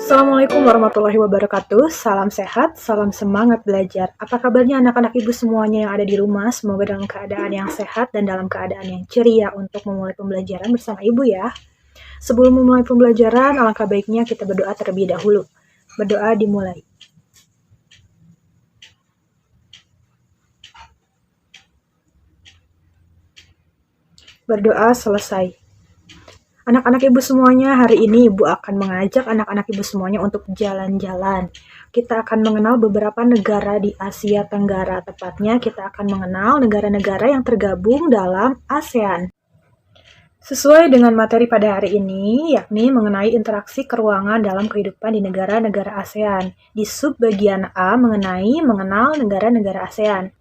Assalamualaikum warahmatullahi wabarakatuh. Salam sehat, salam semangat belajar. Apa kabarnya anak-anak ibu semuanya yang ada di rumah? Semoga dalam keadaan yang sehat dan dalam keadaan yang ceria untuk memulai pembelajaran bersama ibu ya. Sebelum memulai pembelajaran, alangkah baiknya kita berdoa terlebih dahulu. Berdoa dimulai. Berdoa selesai. Anak-anak ibu semuanya, hari ini ibu akan mengajak anak-anak ibu semuanya untuk jalan-jalan. Kita akan mengenal beberapa negara di Asia Tenggara. Tepatnya kita akan mengenal negara-negara yang tergabung dalam ASEAN. Sesuai dengan materi pada hari ini, yakni mengenai interaksi keruangan dalam kehidupan di negara-negara ASEAN. Di subbagian A mengenai mengenal negara-negara ASEAN.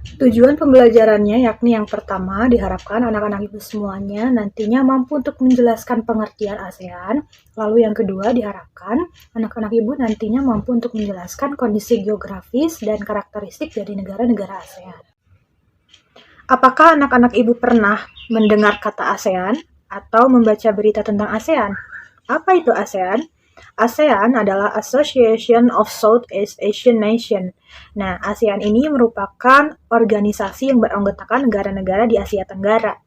Tujuan pembelajarannya yakni yang pertama, diharapkan anak-anak ibu semuanya nantinya mampu untuk menjelaskan pengertian ASEAN. Lalu yang kedua, diharapkan anak-anak ibu nantinya mampu untuk menjelaskan kondisi geografis dan karakteristik dari negara-negara ASEAN. Apakah anak-anak ibu pernah mendengar kata ASEAN atau membaca berita tentang ASEAN? Apa itu ASEAN? ASEAN adalah Association of Southeast Asian Nations. Nah, ASEAN ini merupakan organisasi yang beranggotakan negara-negara di Asia Tenggara.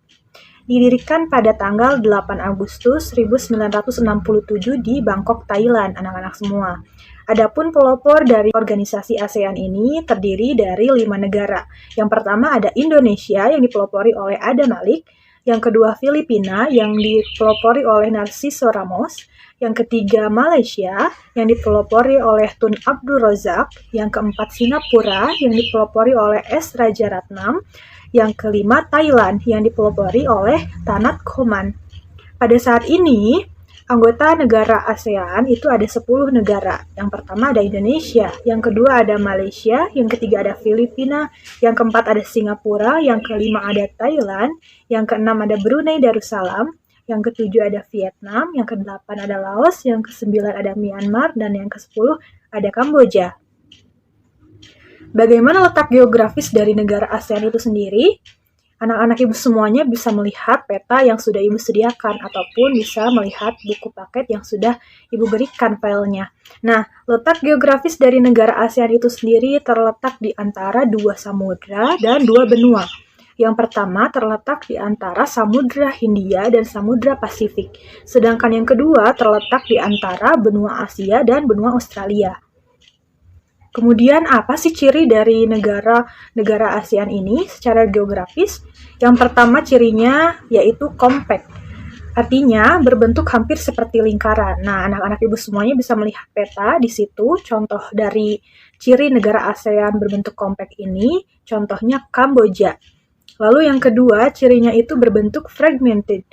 Didirikan pada tanggal 8 Agustus 1967 di Bangkok, Thailand, anak-anak semua. Adapun pelopor dari organisasi ASEAN ini terdiri dari 5 negara. Yang pertama ada Indonesia yang dipelopori oleh Ada Malik. Yang kedua Filipina yang dipelopori oleh Narciso Ramos. Yang ketiga Malaysia yang dipelopori oleh Tun Abdul Razak. Yang keempat Singapura yang dipelopori oleh S. Rajaratnam. Yang kelima Thailand yang dipelopori oleh Tanat Khoman. Pada saat ini, anggota negara ASEAN itu ada 10 negara. Yang pertama ada Indonesia, yang kedua ada Malaysia, yang ketiga ada Filipina, yang keempat ada Singapura, yang kelima ada Thailand, yang keenam ada Brunei Darussalam, yang ketujuh ada Vietnam, yang kedelapan ada Laos, yang kesembilan ada Myanmar, dan yang ke-10 ada Kamboja. Bagaimana letak geografis dari negara ASEAN itu sendiri? Anak-anak ibu semuanya bisa melihat peta yang sudah ibu sediakan ataupun bisa melihat buku paket yang sudah ibu berikan filenya. Nah, letak geografis dari negara ASEAN itu sendiri terletak di antara 2 samudra dan 2 benua. Yang pertama terletak di antara Samudra Hindia dan Samudra Pasifik. Sedangkan yang kedua terletak di antara benua Asia dan benua Australia. Kemudian apa sih ciri dari negara ASEAN ini secara geografis? Yang pertama cirinya yaitu compact. Artinya berbentuk hampir seperti lingkaran. Nah, anak-anak ibu semuanya bisa melihat peta di situ. Contoh dari ciri negara ASEAN berbentuk compact ini, contohnya Kamboja. Lalu yang kedua, cirinya itu berbentuk fragmented.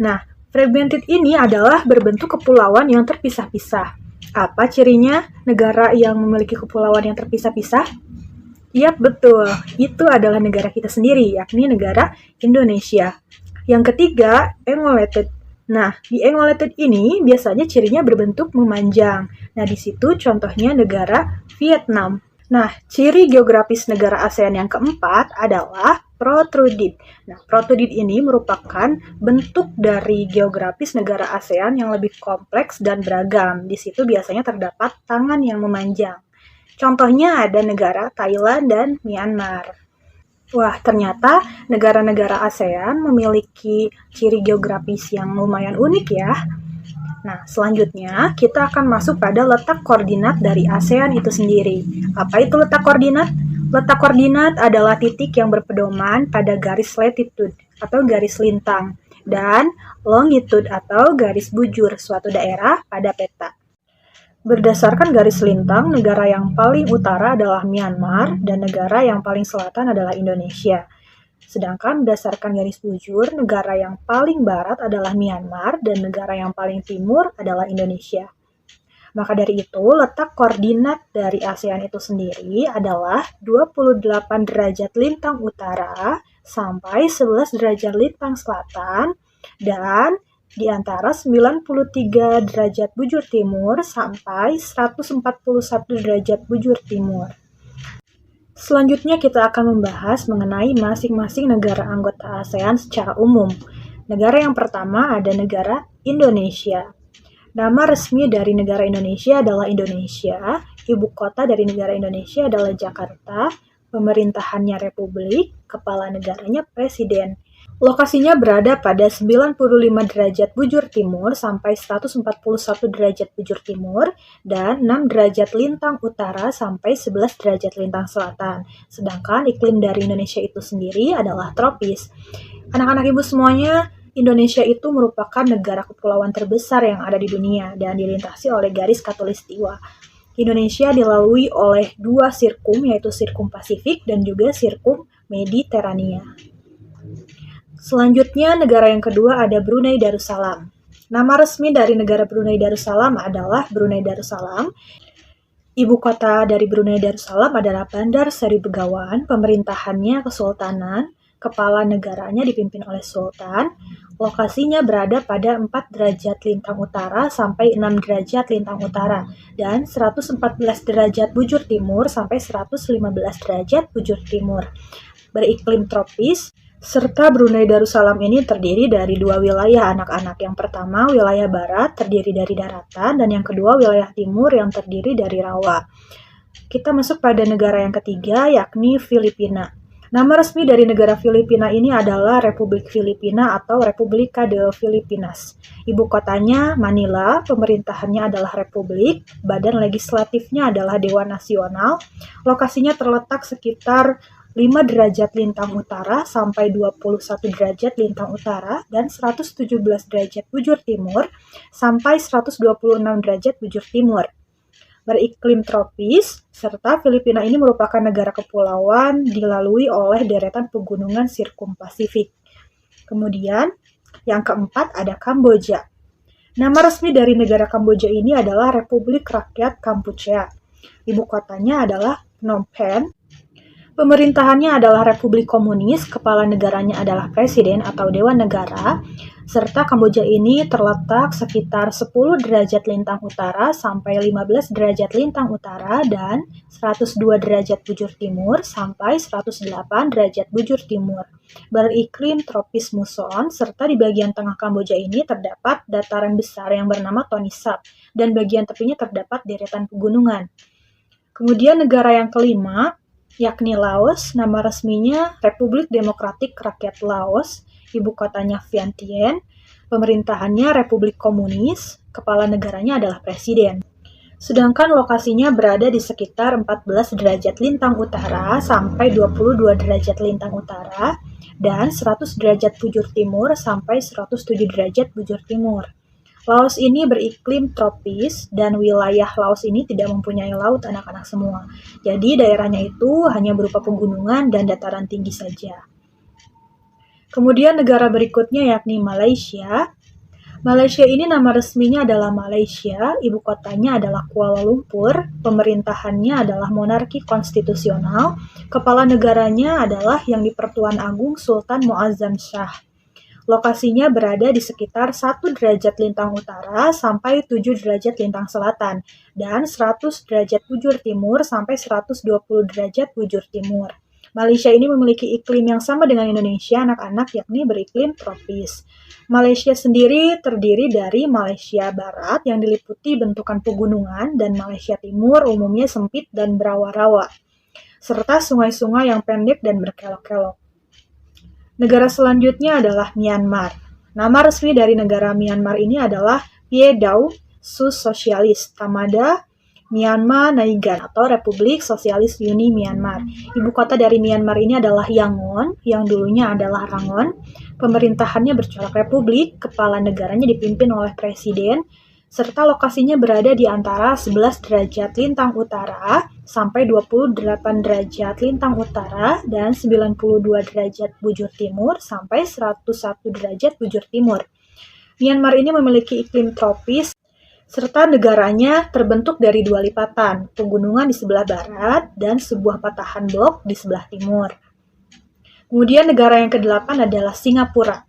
Nah, fragmented ini adalah berbentuk kepulauan yang terpisah-pisah. Apa cirinya negara yang memiliki kepulauan yang terpisah-pisah? Yap, betul. Itu adalah negara kita sendiri, yakni negara Indonesia. Yang ketiga, enumerated. Nah, di enumerated ini biasanya cirinya berbentuk memanjang. Nah, di situ contohnya negara Vietnam. Nah, ciri geografis negara ASEAN yang keempat adalah protruded. Nah, protruded ini merupakan bentuk dari geografis negara ASEAN yang lebih kompleks dan beragam. Di situ biasanya terdapat tangan yang memanjang. Contohnya ada negara Thailand dan Myanmar. Wah, ternyata negara-negara ASEAN memiliki ciri geografis yang lumayan unik ya. Nah, selanjutnya kita akan masuk pada letak koordinat dari ASEAN itu sendiri. Apa itu letak koordinat? Letak koordinat adalah titik yang berpedoman pada garis latitude atau garis lintang dan longitude atau garis bujur suatu daerah pada peta. Berdasarkan garis lintang, negara yang paling utara adalah Myanmar dan negara yang paling selatan adalah Indonesia. Sedangkan berdasarkan garis bujur, negara yang paling barat adalah Myanmar dan negara yang paling timur adalah Indonesia. Maka dari itu, letak koordinat dari ASEAN itu sendiri adalah 28 derajat lintang utara sampai 11 derajat lintang selatan dan di antara 93 derajat bujur timur sampai 141 derajat bujur timur. Selanjutnya kita akan membahas mengenai masing-masing negara anggota ASEAN secara umum. Negara yang pertama ada negara Indonesia. Nama resmi dari negara Indonesia adalah Indonesia, ibu kota dari negara Indonesia adalah Jakarta, pemerintahannya Republik, kepala negaranya Presiden. Lokasinya berada pada 95 derajat bujur timur sampai 141 derajat bujur timur dan 6 derajat lintang utara sampai 11 derajat lintang selatan. Sedangkan iklim dari Indonesia itu sendiri adalah tropis. Anak-anak ibu semuanya, Indonesia itu merupakan negara kepulauan terbesar yang ada di dunia dan dilintasi oleh garis khatulistiwa. Indonesia dilalui oleh dua sirkum, yaitu sirkum Pasifik dan juga sirkum Mediterania. Selanjutnya, negara yang kedua ada Brunei Darussalam. Nama resmi dari negara Brunei Darussalam adalah Brunei Darussalam. Ibu kota dari Brunei Darussalam adalah Bandar Seri Begawan, pemerintahannya Kesultanan, kepala negaranya dipimpin oleh Sultan. Lokasinya berada pada 4 derajat lintang utara sampai 6 derajat lintang utara dan 114 derajat bujur timur sampai 115 derajat bujur timur. Beriklim tropis, serta Brunei Darussalam ini terdiri dari dua wilayah anak-anak. Yang pertama, wilayah barat terdiri dari daratan, dan yang kedua, wilayah timur yang terdiri dari rawa. Kita masuk pada negara yang ketiga, yakni Filipina. Nama resmi dari negara Filipina ini adalah Republik Filipina atau República de Filipinas. Ibu kotanya Manila, pemerintahannya adalah Republik, badan legislatifnya adalah Dewan Nasional. Lokasinya terletak sekitar 5 derajat lintang utara sampai 21 derajat lintang utara dan 117 derajat bujur timur sampai 126 derajat bujur timur. Beriklim tropis, serta Filipina ini merupakan negara kepulauan dilalui oleh deretan pegunungan sirkum Pasifik. Kemudian, yang keempat ada Kamboja. Nama resmi dari negara Kamboja ini adalah Republik Rakyat Kampuchea. Ibu kotanya adalah Phnom Penh. Pemerintahannya adalah Republik Komunis, kepala negaranya adalah Presiden atau Dewan Negara, serta Kamboja ini terletak sekitar 10 derajat lintang utara sampai 15 derajat lintang utara dan 102 derajat bujur timur sampai 108 derajat bujur timur. Beriklim tropis muson, serta di bagian tengah Kamboja ini terdapat dataran besar yang bernama Tonle Sap, dan bagian tepinya terdapat deretan pegunungan. Kemudian negara yang kelima, yakni Laos. Nama resminya Republik Demokratik Rakyat Laos, ibu kotanya Vientiane, pemerintahannya Republik Komunis, kepala negaranya adalah Presiden. Sedangkan lokasinya berada di sekitar 14 derajat lintang utara sampai 22 derajat lintang utara dan 100 derajat bujur timur sampai 107 derajat bujur timur. Laos ini beriklim tropis dan wilayah Laos ini tidak mempunyai laut anak-anak semua. Jadi daerahnya itu hanya berupa pegunungan dan dataran tinggi saja. Kemudian negara berikutnya yakni Malaysia. Malaysia ini nama resminya adalah Malaysia, ibu kotanya adalah Kuala Lumpur, pemerintahannya adalah monarki konstitusional, kepala negaranya adalah Yang di-Pertuan Agung Sultan Muazzam Shah. Lokasinya berada di sekitar 1 derajat lintang utara sampai 7 derajat lintang selatan dan 100 derajat bujur timur sampai 120 derajat bujur timur. Malaysia ini memiliki iklim yang sama dengan Indonesia anak-anak, yakni beriklim tropis. Malaysia sendiri terdiri dari Malaysia Barat yang diliputi bentukan pegunungan dan Malaysia Timur umumnya sempit dan berawa-rawa, serta sungai-sungai yang pendek dan berkelok-kelok. Negara selanjutnya adalah Myanmar. Nama resmi dari negara Myanmar ini adalah Phe Daw Su Socialist Tamada Myanmar Naigan atau Republik Sosialis Uni Myanmar. Ibu kota dari Myanmar ini adalah Yangon, yang dulunya adalah Rangon. Pemerintahannya bercorak republik, kepala negaranya dipimpin oleh presiden, serta lokasinya berada di antara 11 derajat lintang utara sampai 28 derajat lintang utara dan 92 derajat bujur timur sampai 101 derajat bujur timur. Myanmar ini memiliki iklim tropis, serta negaranya terbentuk dari dua lipatan, pegunungan di sebelah barat dan sebuah patahan blok di sebelah timur. Kemudian negara yang ke-8 adalah Singapura.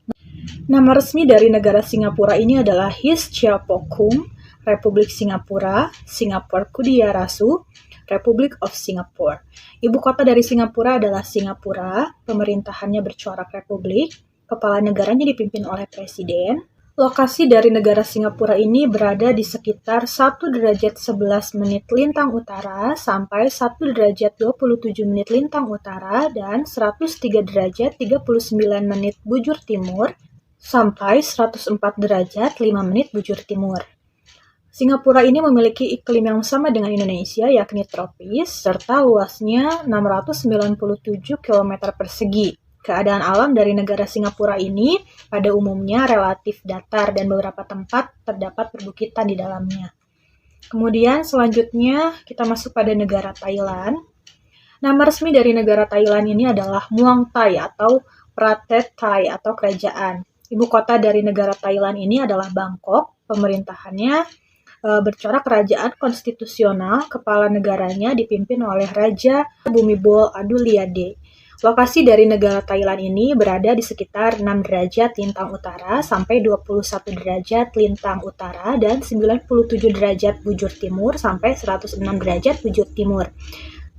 Nama resmi dari negara Singapura ini adalah His Chia Po Kum, Republik Singapura, Singapore Kudiarasu, Republic of Singapore. Ibu kota dari Singapura adalah Singapura, pemerintahannya bercorak republik, kepala negaranya dipimpin oleh presiden. Lokasi dari negara Singapura ini berada di sekitar 1 derajat 11 menit lintang utara sampai 1 derajat 27 menit lintang utara dan 103 derajat 39 menit bujur timur sampai 104 derajat 5 menit bujur timur. Singapura ini memiliki iklim yang sama dengan Indonesia, yakni tropis, serta luasnya 697 km persegi. Keadaan alam dari negara Singapura ini pada umumnya relatif datar dan beberapa tempat terdapat perbukitan di dalamnya. Kemudian selanjutnya kita masuk pada negara Thailand. Nama resmi dari negara Thailand ini adalah Muang Thai atau Pratet Thai atau kerajaan. Ibu kota dari negara Thailand ini adalah Bangkok. Pemerintahannya bercorak kerajaan konstitusional, kepala negaranya dipimpin oleh Raja Bhumibol Adulyadej. Lokasi dari negara Thailand ini berada di sekitar 6 derajat lintang utara sampai 21 derajat lintang utara dan 97 derajat bujur timur sampai 106 derajat bujur timur.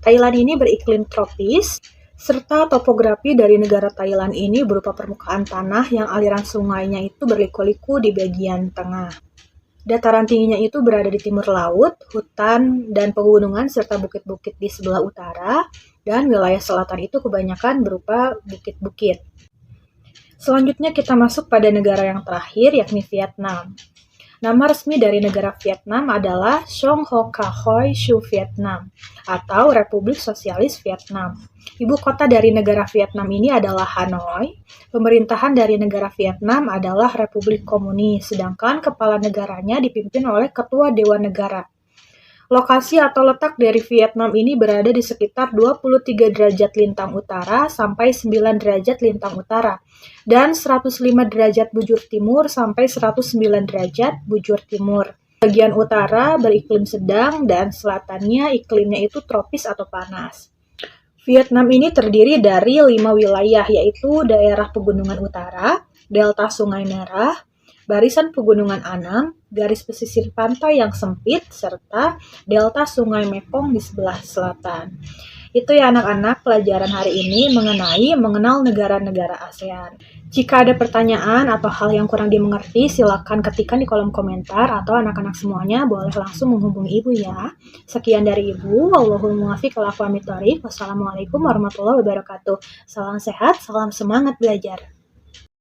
Thailand ini beriklim tropis, serta topografi dari negara Thailand ini berupa permukaan tanah yang aliran sungainya itu berliku-liku di bagian tengah. Dataran tingginya itu berada di timur laut, hutan, dan pegunungan serta bukit-bukit di sebelah utara, dan wilayah selatan itu kebanyakan berupa bukit-bukit. Selanjutnya kita masuk pada negara yang terakhir, yakni Vietnam. Nama resmi dari negara Vietnam adalah Song Ho Ka Hoi Su Vietnam atau Republik Sosialis Vietnam. Ibu kota dari negara Vietnam ini adalah Hanoi. Pemerintahan dari negara Vietnam adalah Republik Komunis, sedangkan kepala negaranya dipimpin oleh Ketua Dewan Negara. Lokasi atau letak dari Vietnam ini berada di sekitar 23 derajat lintang utara sampai 9 derajat lintang utara dan 105 derajat bujur timur sampai 109 derajat bujur timur. Bagian utara beriklim sedang dan selatannya iklimnya itu tropis atau panas. Vietnam ini terdiri dari 5 wilayah, yaitu daerah pegunungan utara, delta Sungai Merah, barisan pegunungan Anam, garis pesisir pantai yang sempit, serta delta Sungai Mekong di sebelah selatan. Itu ya anak-anak pelajaran hari ini mengenal negara-negara ASEAN. Jika ada pertanyaan atau hal yang kurang dimengerti, silakan ketikkan di kolom komentar atau anak-anak semuanya boleh langsung menghubungi Ibu ya. Sekian dari Ibu. Wallahul muwaffiq ila aqwamit thoriq. Wassalamualaikum warahmatullahi wabarakatuh. Salam sehat, salam semangat belajar.